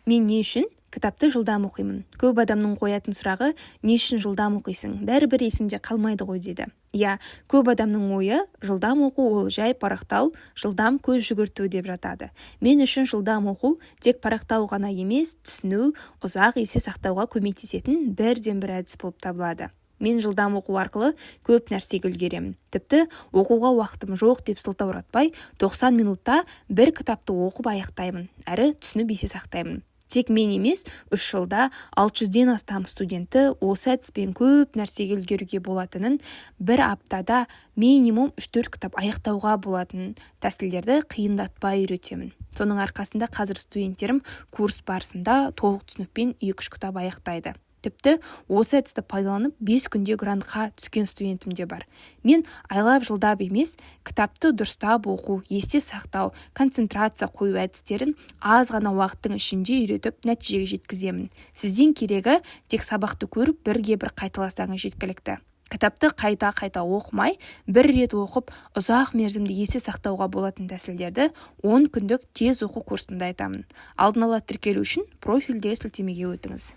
Мен не үшін кітапты жылдам оқимын? Көп адамның қоятын сұрағы, не үшін жылдам оқисың? Бәрібір есіңде қалмайды ғой деді. Иә, көп адамның ойы жылдам оқу ол жай парақтау, жылдам көз жүгірту деп жатады. Мен үшін жылдам оқу тек парақтау ғана емес, түсіну, ұзақ есте сақтауға көмектесетін бірден-бір әдіс болып табылады. Мен жылдам оқу арқылы көп нәрсеге үлгеремін. Тіпті оқуға уақытым жоқ деп сылтауратпай, 90 минутта бір кітапты оқып аяқтаймын, әрі түсініп есте сақтаймын. Тек мен емес, 3 жылда 600-ден астам студентті осы әдіспен көп нәрсеге үлгеруге болатынын, бір аптада минимум 3-4 кітап аяқтауға болатын тәсілдерді қиындатпай үйретемін. Соның арқасында қазір студенттерім курс барысында толық түсінікпен 2-3 кітап аяқтайды. Тіпті осы әдісті пайдаланып 5 күнде грантқа түскен студентім де бар. Мен айлап жылдап емес, кітапты дұрыстап оқу, есте сақтау, концентрация қою әдістерін аз ғана уақыттың ішінде үйретіп нәтижеге жеткіземін. Сізден керегі тек сабақты көріп бірге-бір қайталасаңыз жеткілікті. Кітапты қайта-қайта оқымай, бір рет оқып, ұзақ мерзімді есте сақтауға болатын тәсілдерді 10 күндік тез оқу курсында айтамын. Алдын ала тіркелу үшін профильдегі сілтемеге өтіңіз.